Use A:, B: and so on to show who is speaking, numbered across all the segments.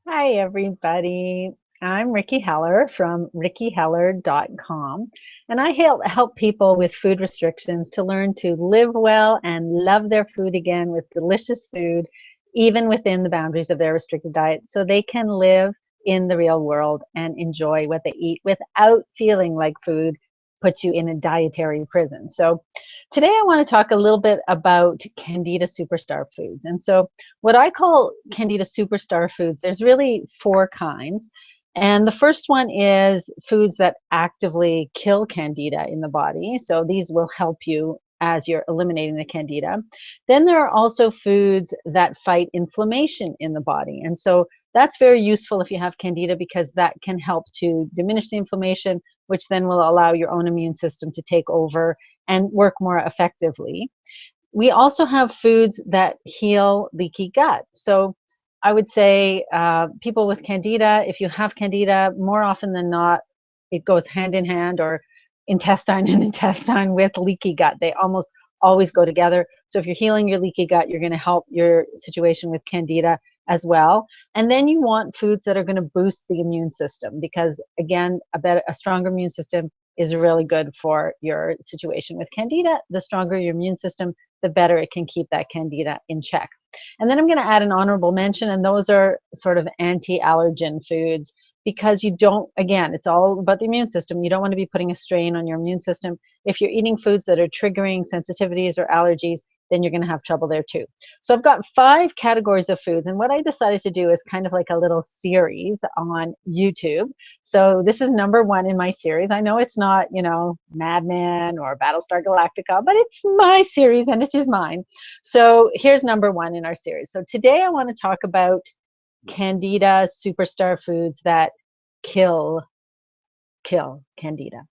A: Hi, everybody. I'm Ricky Heller from rickyheller.com, and I help people with food restrictions to learn to live well and love their food again with delicious food, even within the boundaries of their restricted diet, so they can live in the real world and enjoy what they eat without feeling like food puts you in a dietary prison. So, today I want to talk a little bit about Candida superstar foods. And so, what I call Candida superstar foods, there's really four kinds. And the first one is foods that actively kill Candida in the body. So these will help you as you're eliminating the Candida. Then there are also foods that fight inflammation in the body. And so that's very useful if you have Candida because that can help to diminish the inflammation, which then will allow your own immune system to take over and work more effectively. We also have foods that heal leaky gut. So I would say people with Candida, if you have Candida, more often than not, it goes hand in hand, or intestine and intestine with leaky gut. They almost always go together. So if you're healing your leaky gut, you're going to help your situation with Candida as well. And then you want foods that are going to boost the immune system because, again, a stronger immune system is really good for your situation with Candida. The stronger your immune system, the better it can keep that Candida in check. And then I'm going to add an honorable mention, and those are sort of anti-allergen foods because you don't, again, it's all about the immune system. You don't want to be putting a strain on your immune system. If you're eating foods that are triggering sensitivities or allergies, then you're going to have trouble there too. So I've got 5 categories of foods, and what I decided to do is kind of like a little series on YouTube. So this is number 1 in my series. I know it's not, Mad Men or Battlestar Galactica, but it's my series and it is mine. So here's number 1 in our series. So today I want to talk about Candida superstar foods that kill Candida.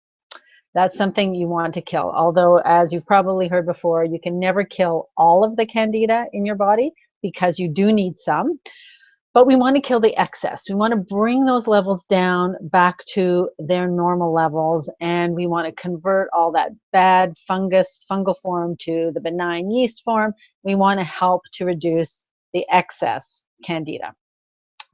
A: That's something you want to kill. Although, as you've probably heard before, you can never kill all of the Candida in your body because you do need some. But we want to kill the excess. We want to bring those levels down back to their normal levels, and we want to convert all that bad fungal form to the benign yeast form. We want to help to reduce the excess Candida.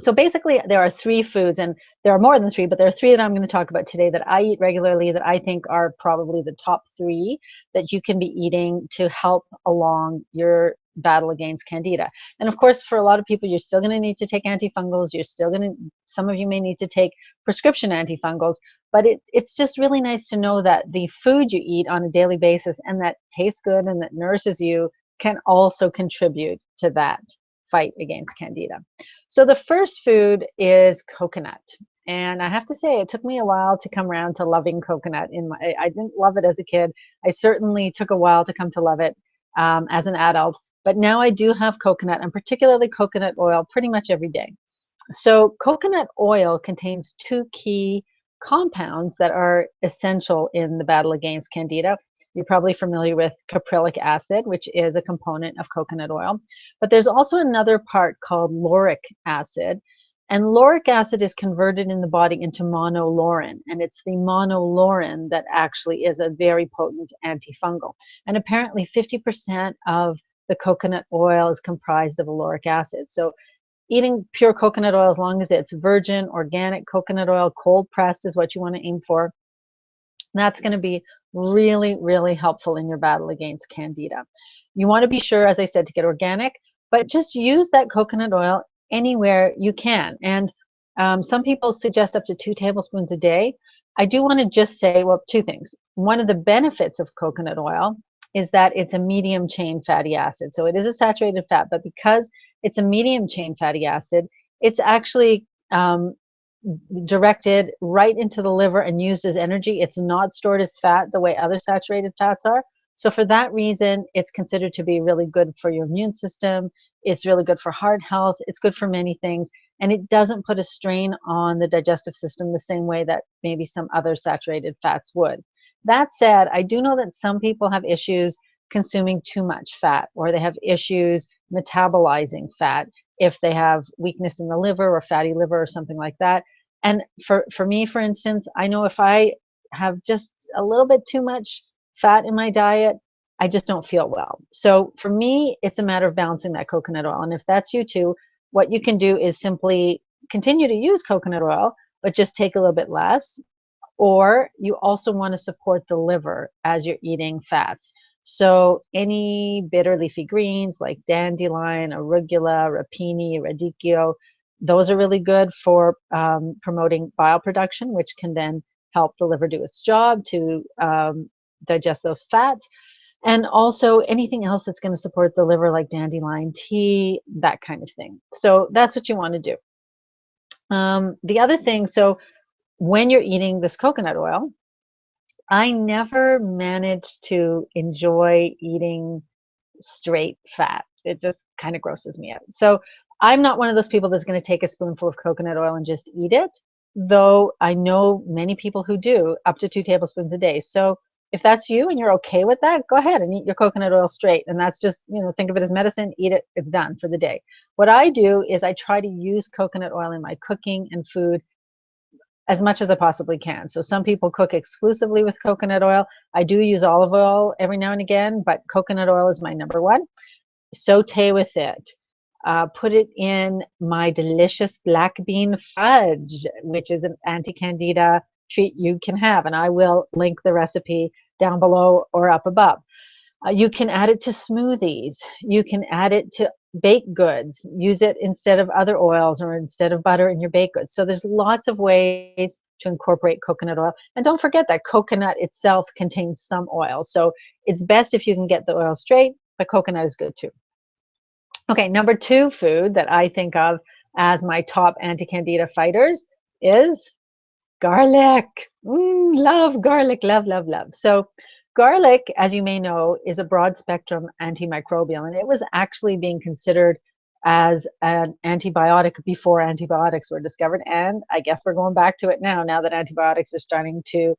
A: So basically, there are 3 foods, and there are more than 3, but there are 3 that I'm going to talk about today that I eat regularly that I think are probably the top 3 that you can be eating to help along your battle against Candida. And of course, for a lot of people, you're still going to need to take antifungals. Some of you may need to take prescription antifungals, but it's just really nice to know that the food you eat on a daily basis and that tastes good and that nourishes you can also contribute to that fight against Candida. So the first food is coconut. And I have to say, it took me a while to come around to loving coconut. I didn't love it as a kid. I certainly took a while to come to love it as an adult. But now I do have coconut, and particularly coconut oil, pretty much every day. So coconut oil contains 2 key compounds that are essential in the battle against Candida. You're probably familiar with caprylic acid, which is a component of coconut oil. But there's also another part called lauric acid. And lauric acid is converted in the body into monolaurin. And it's the monolaurin that actually is a very potent antifungal. And apparently 50% of the coconut oil is comprised of lauric acid. So eating pure coconut oil, as long as it's virgin, organic coconut oil, cold pressed is what you want to aim for. That's going to be really, really helpful in your battle against Candida. You want to be sure, as I said, to get organic, but just use that coconut oil anywhere you can. And some people suggest up to 2 tablespoons a day. I do want to just say, well, 2 things. One of the benefits of coconut oil is that it's a medium chain fatty acid. So it is a saturated fat, but because it's a medium chain fatty acid, it's actually directed right into the liver and used as energy. It's not stored as fat the way other saturated fats are. So for that reason, it's considered to be really good for your immune system. It's really good for heart health. It's good for many things. And it doesn't put a strain on the digestive system the same way that maybe some other saturated fats would. That said, I do know that some people have issues consuming too much fat, or they have issues metabolizing fat if they have weakness in the liver or fatty liver or something like that. And for me, for instance, I know if I have just a little bit too much fat in my diet, I just don't feel well. So for me, it's a matter of balancing that coconut oil. And if that's you too, what you can do is simply continue to use coconut oil, but just take a little bit less. Or you also want to support the liver as you're eating fats. So any bitter leafy greens like dandelion, arugula, rapini, radicchio, those are really good for promoting bile production, which can then help the liver do its job to digest those fats. And also anything else that's going to support the liver, like dandelion tea, that kind of thing. So that's what you want to do. The other thing, so when you're eating this coconut oil, I never managed to enjoy eating straight fat. It just kind of grosses me out. So I'm not one of those people that's going to take a spoonful of coconut oil and just eat it, though I know many people who do, up to 2 tablespoons a day. So if that's you and you're okay with that, go ahead and eat your coconut oil straight. And that's just, think of it as medicine, eat it, it's done for the day. What I do is I try to use coconut oil in my cooking and food as much as I possibly can. So some people cook exclusively with coconut oil. I do use olive oil every now and again, but coconut oil is my number one. Saute with it. Put it in my delicious black bean fudge, which is an anti-candida treat you can have. And I will link the recipe down below or up above. You can add it to smoothies. You can add it to baked goods. Use it instead of other oils or instead of butter in your baked goods. So there's lots of ways to incorporate coconut oil. And don't forget that coconut itself contains some oil. So it's best if you can get the oil straight, but coconut is good too. Okay, number 2 food that I think of as my top anti-candida fighters is garlic. Love garlic, love, love, love. So garlic, as you may know, is a broad spectrum antimicrobial, and it was actually being considered as an antibiotic before antibiotics were discovered. And I guess we're going back to it now that antibiotics are starting to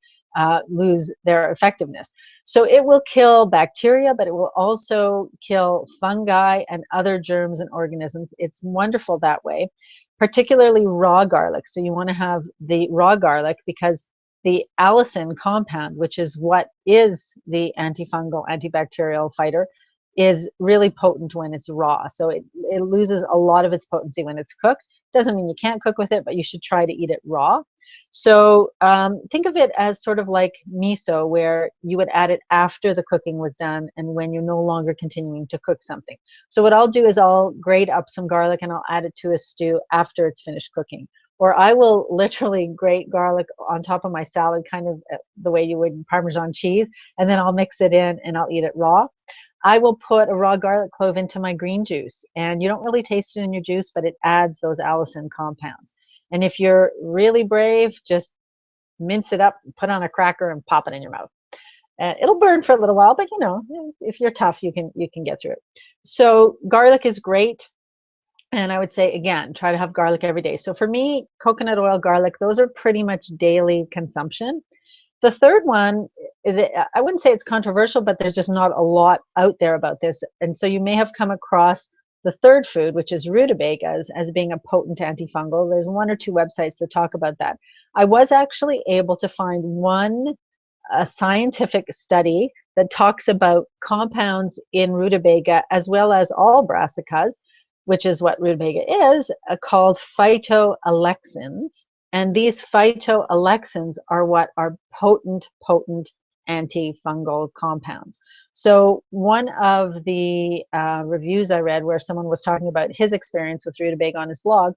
A: lose their effectiveness. So it will kill bacteria, but it will also kill fungi and other germs and organisms. It's wonderful that way, particularly raw garlic. So you want to have the raw garlic because the allicin compound, which is what is the antifungal, antibacterial fighter, is really potent when it's raw. So it loses a lot of its potency when it's cooked. Doesn't mean you can't cook with it, but you should try to eat it raw. So think of it as sort of like miso, where you would add it after the cooking was done and when you're no longer continuing to cook something. So what I'll do is I'll grate up some garlic and I'll add it to a stew after it's finished cooking. Or I will literally grate garlic on top of my salad, kind of the way you would Parmesan cheese, and then I'll mix it in and I'll eat it raw. I will put a raw garlic clove into my green juice, and you don't really taste it in your juice, but it adds those allicin compounds. And if you're really brave, just mince it up, put on a cracker, and pop it in your mouth. It'll burn for a little while, but if you're tough, you can get through it. So garlic is great. And I would say, again, try to have garlic every day. So for me, coconut oil, garlic, those are pretty much daily consumption. The third one, I wouldn't say it's controversial, but there's just not a lot out there about this. And so you may have come across the third food, which is rutabaga, as being a potent antifungal. There's 1 or 2 websites that talk about that. I was actually able to find one scientific study that talks about compounds in rutabaga as well as all brassicas, which is what rutabaga is, called phytoalexins. And these phytoalexins are what are potent antifungal compounds. So one of the reviews I read where someone was talking about his experience with rutabaga on his blog,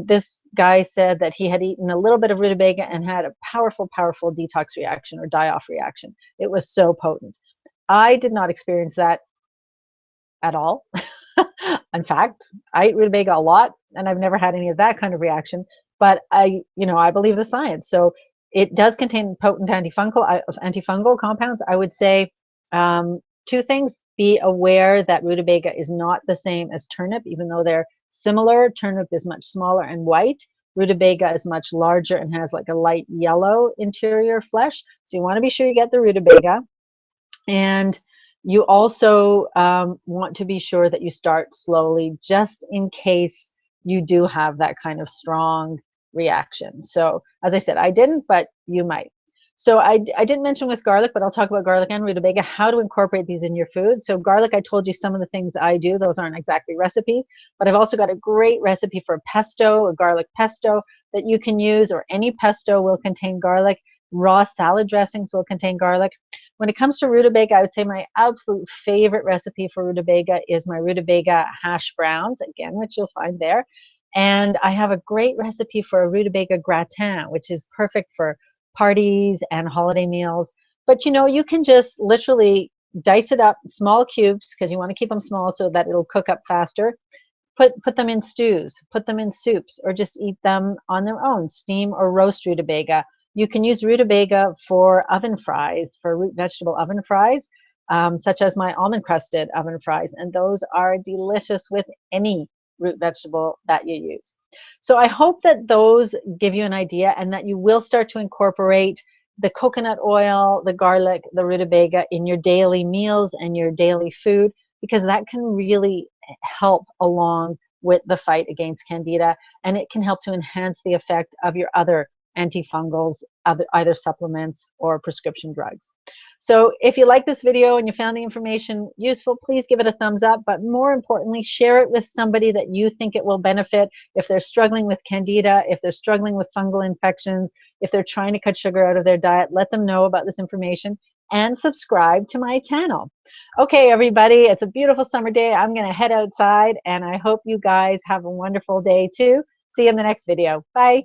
A: this guy said that he had eaten a little bit of rutabaga and had a powerful detox reaction or die-off reaction. It was so potent. I did not experience that at all. In fact, I eat rutabaga a lot and I've never had any of that kind of reaction, but I believe the science. So it does contain potent antifungal compounds. I would say 2 things. Be aware that rutabaga is not the same as turnip, even though they're similar. Turnip is much smaller and white. Rutabaga is much larger and has like a light yellow interior flesh. So you want to be sure you get the rutabaga. And you also want to be sure that you start slowly, just in case you do have that kind of strong reaction. So as I said, I didn't, but you might. So I didn't mention with garlic, but I'll talk about garlic and rutabaga, how to incorporate these in your food. So garlic, I told you some of the things I do. Those aren't exactly recipes, but I've also got a great recipe for pesto, a garlic pesto that you can use, or any pesto will contain garlic. Raw salad dressings will contain garlic. When it comes to rutabaga, I would say my absolute favorite recipe for rutabaga is my rutabaga hash browns, again, which you'll find there. And I have a great recipe for a rutabaga gratin, which is perfect for parties and holiday meals. But you know, you can just literally dice it up small cubes because you want to keep them small so that it'll cook up faster. Put them in stews, put them in soups, or just eat them on their own, steam or roast rutabaga. You can use rutabaga for oven fries, for root vegetable oven fries, such as my almond crusted oven fries, and those are delicious with any root vegetable that you use. So I hope that those give you an idea and that you will start to incorporate the coconut oil, the garlic, the rutabaga in your daily meals and your daily food, because that can really help along with the fight against candida, and it can help to enhance the effect of your other antifungals, either supplements or prescription drugs. So if you like this video and you found the information useful, please give it a thumbs up, but more importantly, share it with somebody that you think it will benefit. If they're struggling with candida, if they're struggling with fungal infections, if they're trying to cut sugar out of their diet, let them know about this information and subscribe to my channel. Okay, everybody, it's a beautiful summer day. I'm going to head outside, and I hope you guys have a wonderful day too. See you in the next video. Bye.